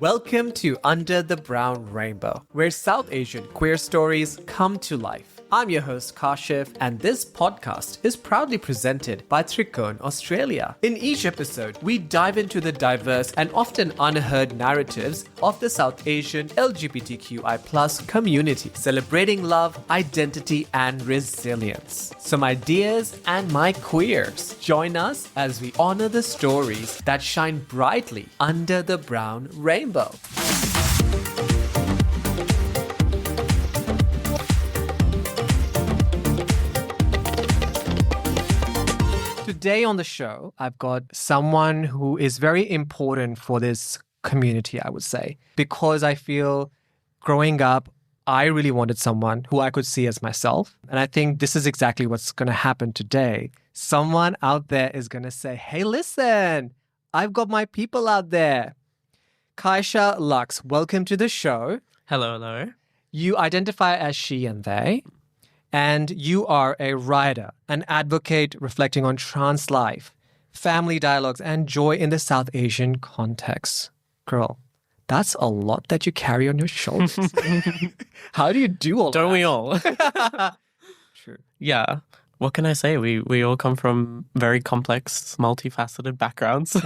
Welcome to Under the Brown Rainbow, where South Asian queer stories come to life. I'm your host Kashif, and this podcast is proudly presented by Trikone Australia. In each episode, we dive into the diverse and often unheard narratives of the South Asian LGBTQI+ community, celebrating love, identity, and resilience. So my dears and my queers, join us as we honor the stories that shine brightly under the brown rainbow. Today on the show, I've got someone who is very important for this community, I would say, because I feel growing up, I really wanted someone who I could see as myself. And I think this is exactly what's going to happen today. Someone out there is going to say, hey, listen, I've got my people out there. Kaisha Lux, welcome to the show. Hello. You identify as she and they. And you are a writer, an advocate reflecting on trans life, family dialogues, and joy in the South Asian context. Girl, that's a lot that you carry on your shoulders. How do you do all Don't that? we all? True. Yeah. What can I say? We all come from very complex, multifaceted backgrounds.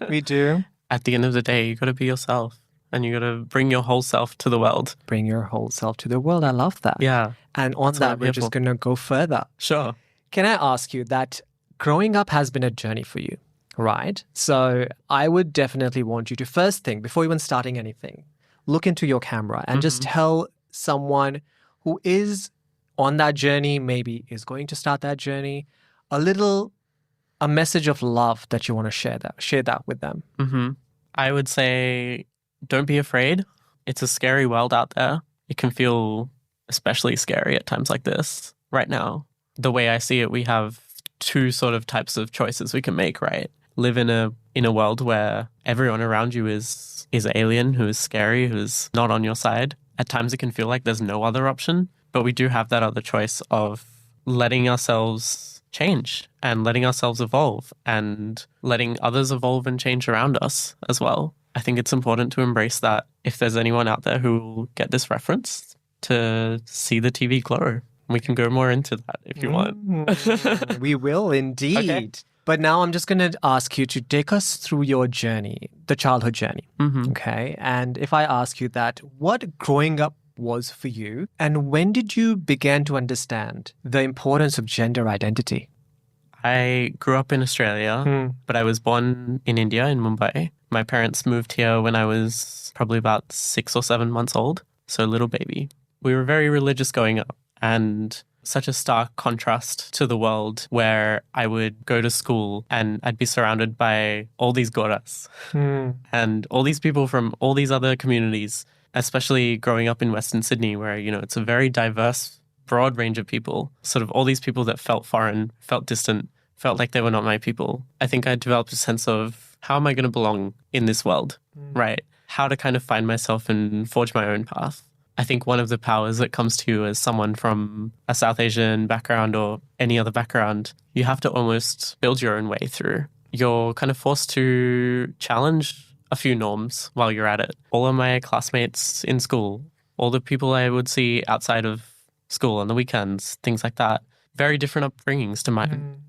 We do. At the end of the day, you got to be yourself and you got to bring your whole self to the world. Bring your whole self to the world. I love that. Yeah. And on That's what that, I'm we're here just for. going to go further. Sure. Can I ask you that growing up has been a journey for you, right? So I would definitely want you to first thing, before even starting anything, look into your camera and just tell someone who is on that journey, maybe is going to start that journey, a message of love that you want to share that with them. Mm-hmm. I would say don't be afraid. It's a scary world out there. It can feel especially scary at times like this. Right now, the way I see it, we have two sort of types of choices we can make, right? Live in a world where everyone around you is alien, who is scary, who's not on your side. At times it can feel like there's no other option, but we do have that other choice of letting ourselves change and letting ourselves evolve and letting others evolve and change around us as well. I think it's important to embrace that. If there's anyone out there who will get this reference, to see the TV glow. We can go more into that if you want. We will indeed. Okay. But now I'm just going to ask you to take us through your journey, the childhood journey. Okay. And if I ask you that, what growing up was for you, and when did you begin to understand the importance of gender identity? I grew up in Australia, but I was born in India, in Mumbai. My parents moved here when I was probably about 6 or 7 months old, so a little baby. We were very religious growing up, and such a stark contrast to the world where I would go to school and I'd be surrounded by all these goras and all these people from all these other communities, especially growing up in Western Sydney where, it's a very diverse, broad range of people, sort of all these people that felt foreign, felt distant, felt like they were not my people. I think I developed a sense of how am I going to belong in this world, right? How to kind of find myself and forge my own path. I think one of the powers that comes to you as someone from a South Asian background or any other background, you have to almost build your own way through. You're kind of forced to challenge a few norms while you're at it. All of my classmates in school, all the people I would see outside of school on the weekends, things like that, very different upbringings to mine.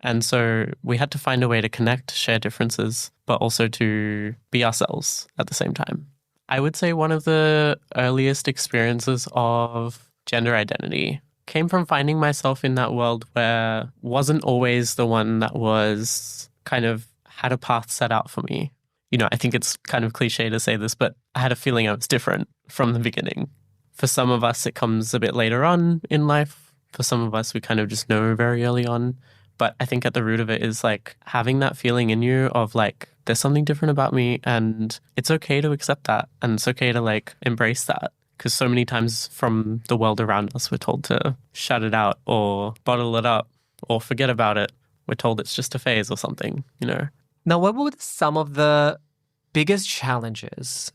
And so we had to find a way to connect, share differences, but also to be ourselves at the same time. I would say one of the earliest experiences of gender identity came from finding myself in that world where wasn't always the one that was kind of had a path set out for me. I think it's kind of cliche to say this, but I had a feeling I was different from the beginning. For some of us, it comes a bit later on in life. For some of us, we kind of just know very early on. But I think at the root of it is like having that feeling in you of like, there's something different about me and it's okay to accept that. And it's okay to like embrace that. Because so many times from the world around us, we're told to shut it out or bottle it up or forget about it. We're told it's just a phase or something, Now, what were some of the biggest challenges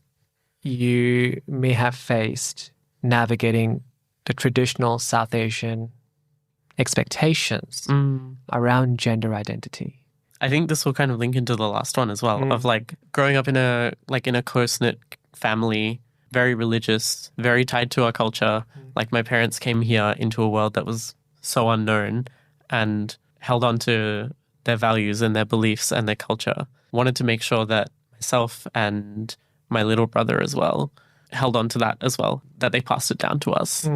you may have faced navigating the traditional South Asian expectations around gender identity? I think this will kind of link into the last one as well, of like growing up in a close-knit family, very religious, very tied to our culture. Like my parents came here into a world that was so unknown and held on to their values and their beliefs and their culture. Wanted to make sure that myself and my little brother as well held on to that as well, that they passed it down to us.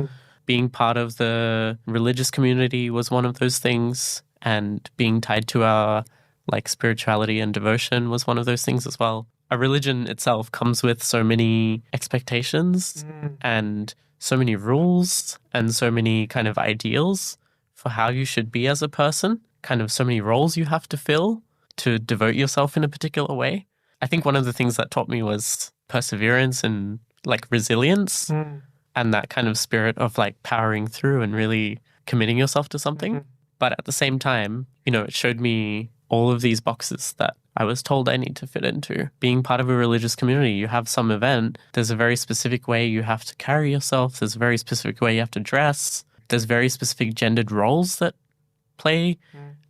Being part of the religious community was one of those things, and being tied to our like spirituality and devotion was one of those things as well. A religion itself comes with so many expectations and so many rules and so many kind of ideals for how you should be as a person, kind of so many roles you have to fill to devote yourself in a particular way. I think one of the things that taught me was perseverance and like resilience and that kind of spirit of like powering through and really committing yourself to something. But at the same time, you know, it showed me all of these boxes that I was told I need to fit into. Being part of a religious community, you have some event, there's a very specific way you have to carry yourself, there's a very specific way you have to dress, there's very specific gendered roles that play.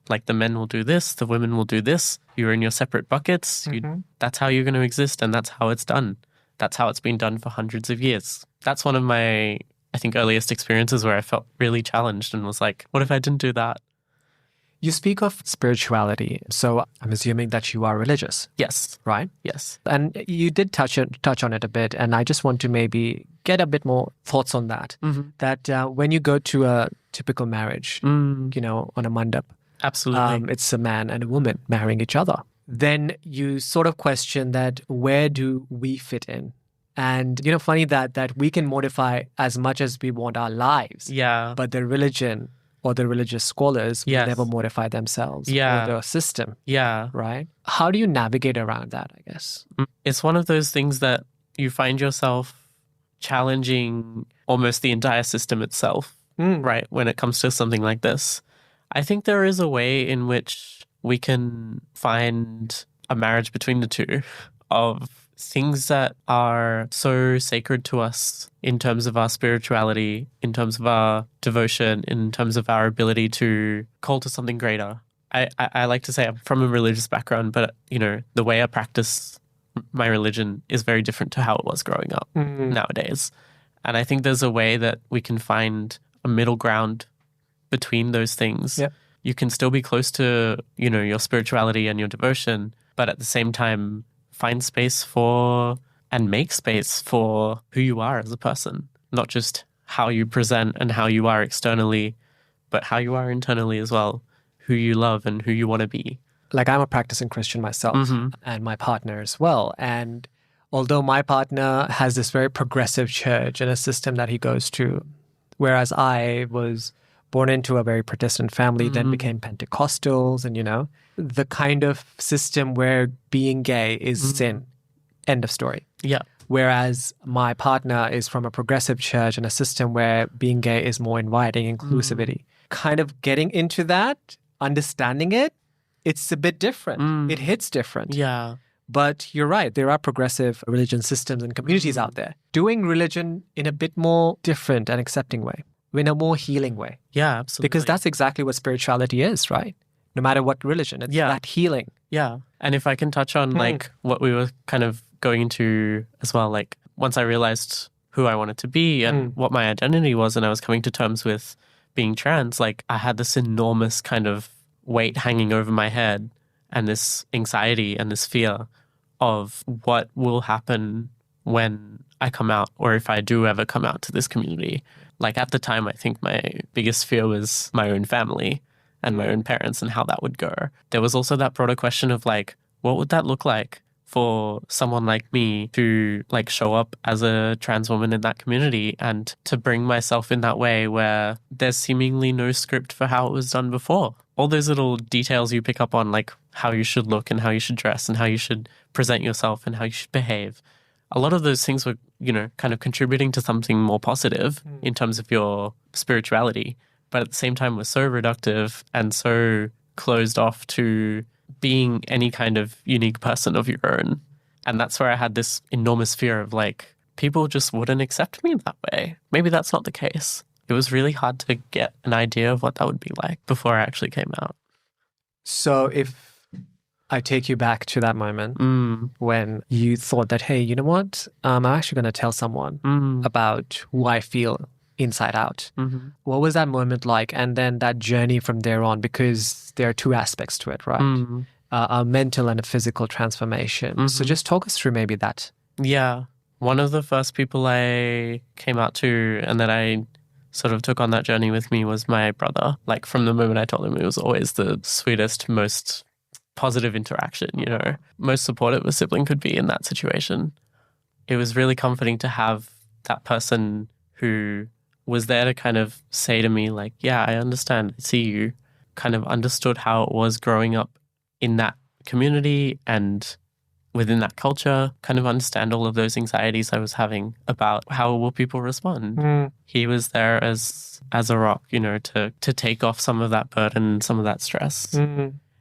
Like the men will do this, the women will do this. You're in your separate buckets. That's how you're going to exist, and that's how it's done. That's how it's been done for hundreds of years. That's one of my, I think, earliest experiences where I felt really challenged and was like, what if I didn't do that? You speak of spirituality, so I'm assuming that you are religious. Yes. Right? Yes. And you did touch on it a bit, and I just want to maybe get a bit more thoughts on that. That when you go to a typical marriage, you know, on a mandap, absolutely, it's a man and a woman marrying each other. Then you sort of question that, where do we fit in? And, you know, funny that we can modify as much as we want our lives. Yeah. But the religion or the religious scholars will never modify themselves or the system. Yeah. Right? How do you navigate around that, I guess? It's one of those things that you find yourself challenging almost the entire system itself, right? When it comes to something like this. I think there is a way in which we can find a marriage between the two of things that are so sacred to us in terms of our spirituality, in terms of our devotion, in terms of our ability to call to something greater. I like to say I'm from a religious background, but, you know, the way I practice my religion is very different to how it was growing up nowadays. And I think there's a way that we can find a middle ground between those things. Yep. You can still be close to, you know, your spirituality and your devotion, but at the same time, find space for and make space for who you are as a person, not just how you present and how you are externally, but how you are internally as well, who you love and who you want to be. Like, I'm a practicing Christian myself and my partner as well. And although my partner has this very progressive church and a system that he goes to, whereas I was born into a very Protestant family, then became Pentecostals, and, you know, the kind of system where being gay is sin. End of story. Yeah. Whereas my partner is from a progressive church and a system where being gay is more inviting, inclusivity. Kind of getting into that, understanding it, it's a bit different. It hits different. Yeah. But you're right, there are progressive religion systems and communities out there doing religion in a bit more different and accepting way, in a more healing way. Yeah, absolutely. Because that's exactly what spirituality is, right? No matter what religion, it's that healing. Yeah. And if I can touch on like what we were kind of going into as well, like once I realized who I wanted to be and what my identity was, and I was coming to terms with being trans, like I had this enormous kind of weight hanging over my head and this anxiety and this fear of what will happen when I come out, or if I do ever come out to this community. Like at the time, I think my biggest fear was my own family and my own parents and how that would go. There was also that broader question of like, what would that look like for someone like me to like show up as a trans woman in that community and to bring myself in that way where there's seemingly no script for how it was done before. All those little details you pick up on, like how you should look and how you should dress and how you should present yourself and how you should behave. A lot of those things were, you know, kind of contributing to something more positive in terms of your spirituality, but at the same time were so reductive and so closed off to being any kind of unique person of your own. And that's where I had this enormous fear of like, people just wouldn't accept me that way. Maybe that's not the case. It was really hard to get an idea of what that would be like before I actually came out. So if I take you back to that moment Mm, when you thought that, hey, you know what? I'm actually going to tell someone about who I feel inside out. mm-hmm, What was that moment like? And then that journey from there on, because there are two aspects to it, right? A mental and a physical transformation. So just talk us through maybe that. Yeah. One of the first people I came out to and that I sort of took on that journey with me was my brother. Like from the moment I told him, it was always the sweetest, most positive interaction, you know, most supportive a sibling could be in that situation. It was really comforting to have that person who was there to kind of say to me, like, yeah, I understand, I see you, kind of understood how it was growing up in that community and within that culture, kind of understand all of those anxieties I was having about how will people respond. He was there as a rock, you know, to take off some of that burden, some of that stress.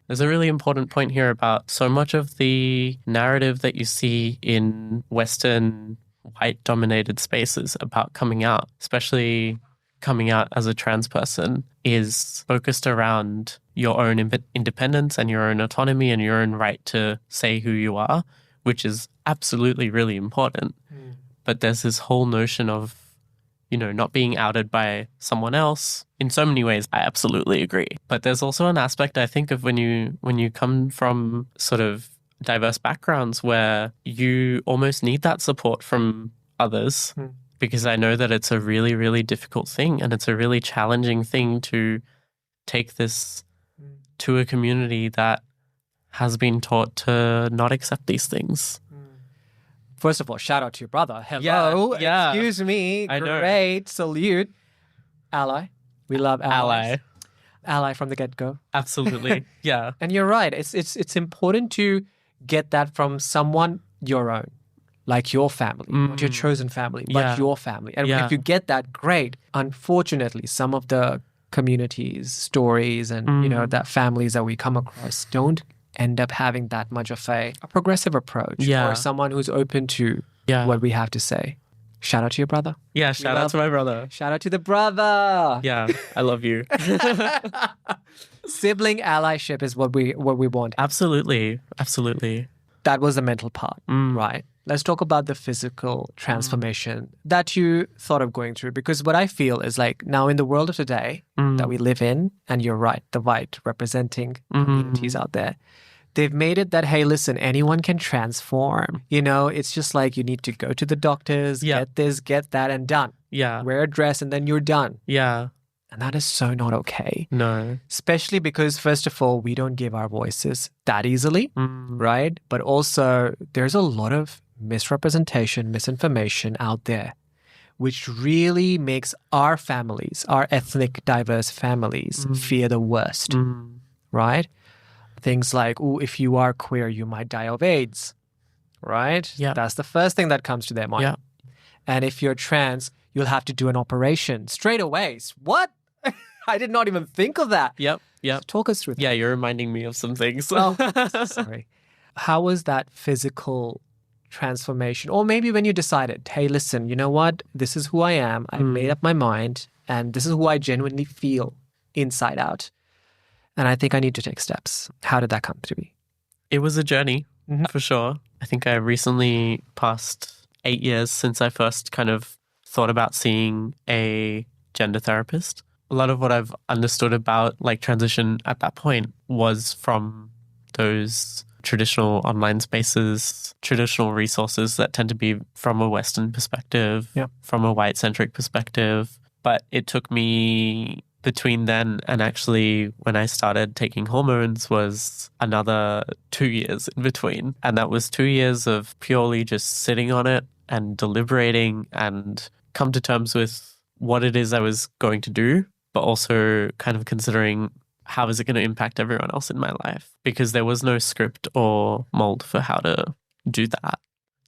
There's a really important point here about so much of the narrative that you see in Western white-dominated spaces about coming out, especially coming out as a trans person, is focused around your own independence and your own autonomy and your own right to say who you are, which is absolutely really important. But there's this whole notion of, you know, not being outed by someone else. In so many ways, I absolutely agree. But there's also an aspect, I think, of when you come from sort of diverse backgrounds where you almost need that support from others, because I know that it's a really, really difficult thing and it's a really challenging thing to take this to a community that has been taught to not accept these things. First of all, shout out to your brother. Hello. Yeah. Excuse me. I know. Great. Salute. Ally. We love allies. Ally. Ally from the get-go. Absolutely. Yeah. And you're right. It's important to get that from someone your own, like your family, not your chosen family, but your family. And if you get that, great. Unfortunately, some of the communities, stories, and you know, that families that we come across don't end up having that much of a progressive approach or someone who's open to what we have to say. Shout out to your brother. Yeah, shout out to my brother. Shout out to the brother. Yeah, I love you. Sibling allyship is what we want. Absolutely. Absolutely. That was the mental part, right? Let's talk about the physical transformation that you thought of going through. Because what I feel is like now in the world of today that we live in, and you're right, the white representing communities out there, they've made it that, hey, listen, anyone can transform. You know, it's just like you need to go to the doctors, get this, get that, and done. Yeah. Wear a dress and then you're done. Yeah. And that is so not okay. No. Especially because, first of all, we don't give our voices that easily, right? But also, there's a lot of misrepresentation, misinformation out there, which really makes our families, our ethnic diverse families, fear the worst, right? Things like, oh, if you are queer, you might die of AIDS, right? Yeah. That's the first thing that comes to their mind. Yeah. And if you're trans, you'll have to do an operation straight away. What? I did not even think of that. Yep. So talk us through that. Yeah, you're reminding me of some things. Oh, sorry. How was that physical transformation? Or maybe when you decided, hey, listen, you know what? This is who I am. I made up my mind and this is who I genuinely feel inside out. And I think I need to take steps. How did that come to be? It was a journey, for sure. I think I recently passed 8 years since I first kind of thought about seeing a gender therapist. A lot of what I've understood about like transition at that point was from those traditional online spaces, traditional resources that tend to be from a Western perspective, from a white-centric perspective. But it took me between then and actually when I started taking hormones was another 2 years in between. And that was 2 years of purely just sitting on it and deliberating and come to terms with what it is I was going to do, but also kind of considering how is it going to impact everyone else in my life? Because there was no script or mold for how to do that.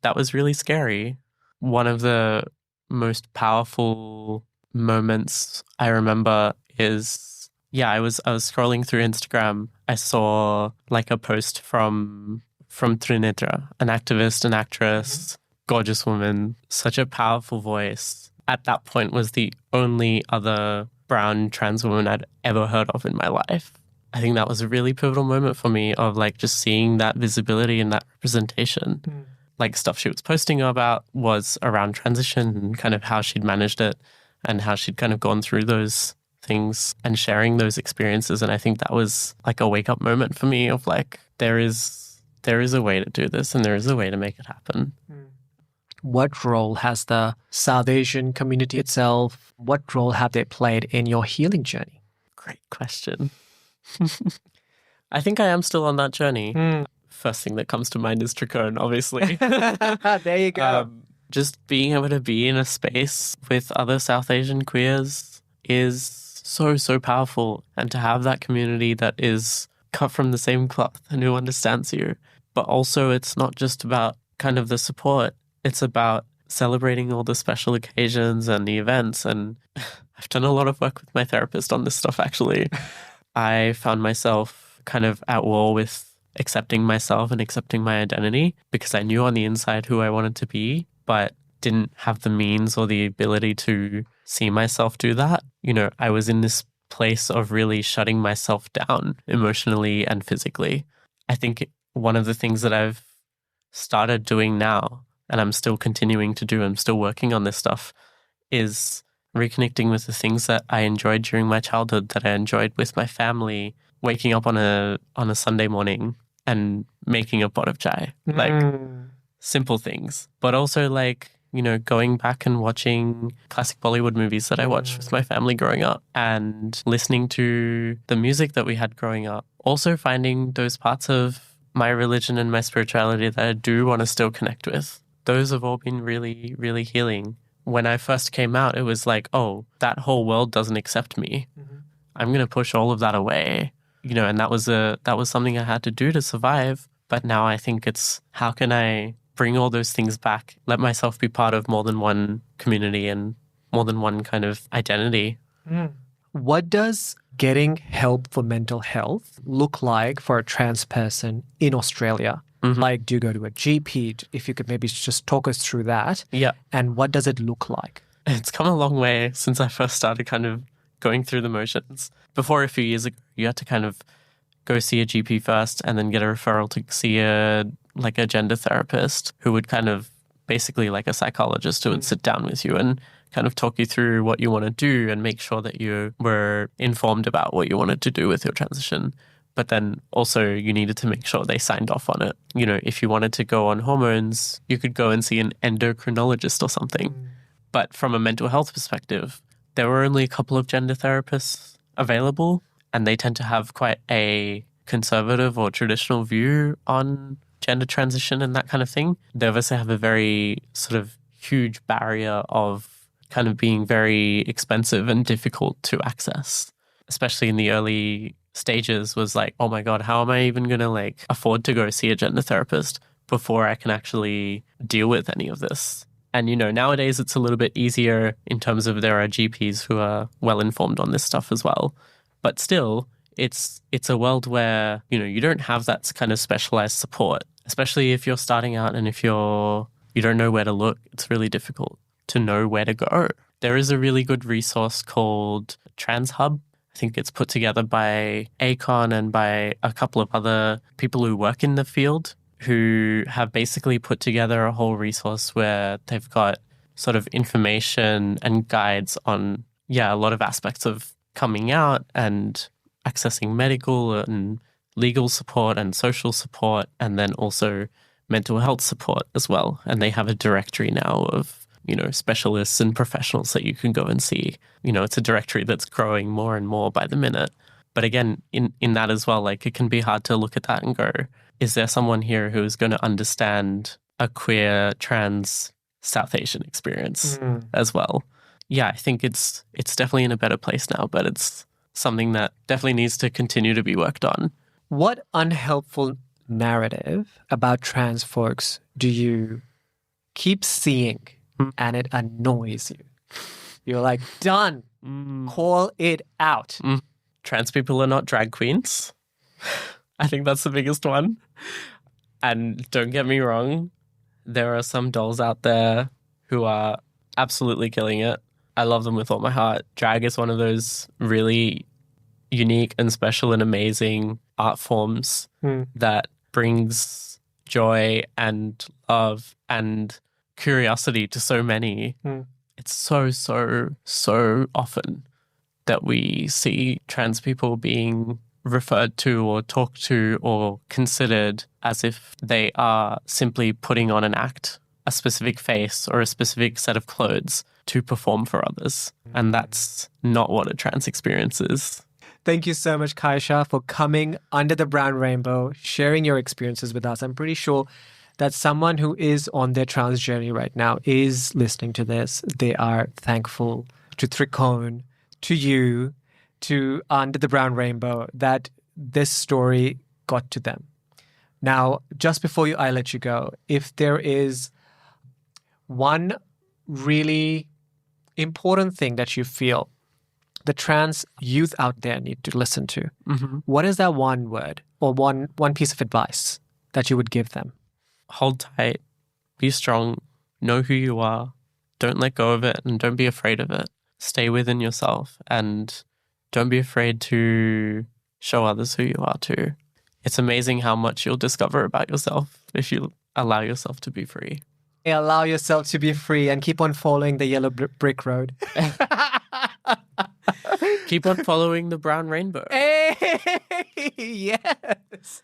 That was really scary. One of the most powerful moments I remember is, I was scrolling through Instagram. I saw like a post from Trinetra, an activist, an actress, gorgeous woman, such a powerful voice. At that point was the only other brown trans woman I'd ever heard of in my life. I think that was a really pivotal moment for me of like just seeing that visibility and that representation. Like stuff she was posting about was around transition and kind of how she'd managed it and how she'd kind of gone through those things and sharing those experiences. And I think that was like a wake up moment for me of like, there is a way to do this and there is a way to make it happen. What role has the South Asian community itself, what role have they played in your healing journey? Great question. I think I am still on that journey. First thing that comes to mind is Tricone, obviously. There you go. Just being able to be in a space with other South Asian queers is so, so powerful. And to have that community that is cut from the same cloth and who understands you. But also it's not just about kind of the support. It's about celebrating all the special occasions and the events. And I've done a lot of work with my therapist on this stuff, actually. I found myself kind of at war with accepting myself and accepting my identity because I knew on the inside who I wanted to be, but didn't have the means or the ability to see myself do that. You know, I was in this place of really shutting myself down emotionally and physically. I think one of the things that I've started doing now, and I'm still continuing to do, I'm still working on this stuff, is reconnecting with the things that I enjoyed during my childhood, that I enjoyed with my family, waking up on a Sunday morning and making a pot of chai. Like simple things. But also like, you know, going back and watching classic Bollywood movies that I watched with my family growing up and listening to the music that we had growing up. Also finding those parts of my religion and my spirituality that I do want to still connect with. Those have all been really, really healing. When I first came out, it was like, oh, that whole world doesn't accept me. I'm going to push all of that away. You know, and that was something I had to do to survive. But now I think it's how can I bring all those things back, let myself be part of more than one community and more than one kind of identity. What does getting help for mental health look like for a trans person in Australia? Like, do you go to a GP? If you could maybe just talk us through that. Yeah. And what does it look like? It's come a long way since I first started kind of going through the motions. Before a few years ago, you had to kind of go see a GP first and then get a referral to see a gender therapist who would kind of basically like a psychologist who would sit down with you and kind of talk you through what you want to do and make sure that you were informed about what you wanted to do with your transition. But then also you needed to make sure they signed off on it. You know, if you wanted to go on hormones, you could go and see an endocrinologist or something. But from a mental health perspective, there were only a couple of gender therapists available, and they tend to have quite a conservative or traditional view on gender transition and that kind of thing. They obviously have a very sort of huge barrier of kind of being very expensive and difficult to access, especially in the early stages. Was like, oh my God, how am I even going to like afford to go see a gender therapist before I can actually deal with any of this? And, you know, nowadays it's a little bit easier in terms of there are GPs who are well informed on this stuff as well. But still, it's a world where, you know, you don't have that kind of specialized support, especially if you're starting out and if you don't know where to look. It's really difficult to know where to go. There is a really good resource called Trans Hub. I think it's put together by ACON and by a couple of other people who work in the field who have basically put together a whole resource where they've got sort of information and guides on, a lot of aspects of coming out and accessing medical and legal support and social support, and then also mental health support as well. And they have a directory now of, you know, specialists and professionals that you can go and see. You know, it's a directory that's growing more and more by the minute. But again, in that as well, like it can be hard to look at that and go, is there someone here who is going to understand a queer, trans, South Asian experience as well? Yeah, I think it's definitely in a better place now, but it's something that definitely needs to continue to be worked on. What unhelpful narrative about trans folks do you keep seeing and it annoys you? You're like, done. Call it out. Trans people are not drag queens. I think that's the biggest one. And don't get me wrong, there are some dolls out there who are absolutely killing it. I love them with all my heart. Drag is one of those really unique and special and amazing art forms that brings joy and love and curiosity to so many. It's so often that we see trans people being referred to or talked to or considered as if they are simply putting on an act, a specific face or a specific set of clothes to perform for others. And that's not what a trans experience is. Thank you so much, Kaisha, for coming under the brown rainbow, sharing your experiences with us. I'm pretty sure that someone who is on their trans journey right now is listening to this. They are thankful to Trikone, to you, to Under the Brown Rainbow, that this story got to them. Now, just before I let you go, if there is one really important thing that you feel the trans youth out there need to listen to, what is that one word or one piece of advice that you would give them? Hold tight, be strong, know who you are, don't let go of it, and don't be afraid of it. Stay within yourself and don't be afraid to show others who you are too. It's amazing how much you'll discover about yourself if you allow yourself to be free. Allow yourself to be free and keep on following the yellow brick road. Keep on following the brown rainbow. Hey, yes.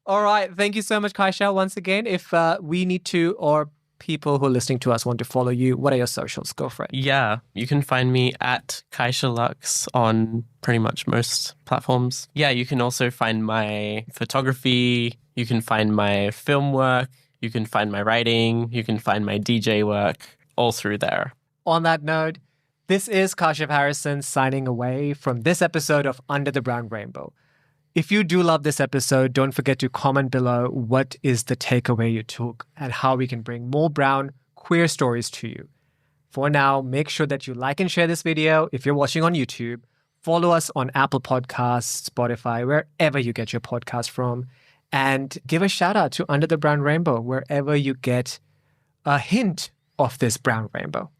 All right. Thank you so much, Kaisha. Once again, if we need to, or people who are listening to us want to follow you, what are your socials? Go for it. Yeah, you can find me at Kaisha Lux on pretty much most platforms. Yeah, you can also find my photography. You can find my film work. You can find my writing. You can find my DJ work all through there. On that note, this is Kashif Harrison signing away from this episode of Under the Brown Rainbow. If you do love this episode, don't forget to comment below what is the takeaway you took and how we can bring more brown queer stories to you. For now, make sure that you like and share this video if you're watching on YouTube. Follow us on Apple Podcasts, Spotify, wherever you get your podcast from. And give a shout out to Under the Brown Rainbow wherever you get a hint of this brown rainbow.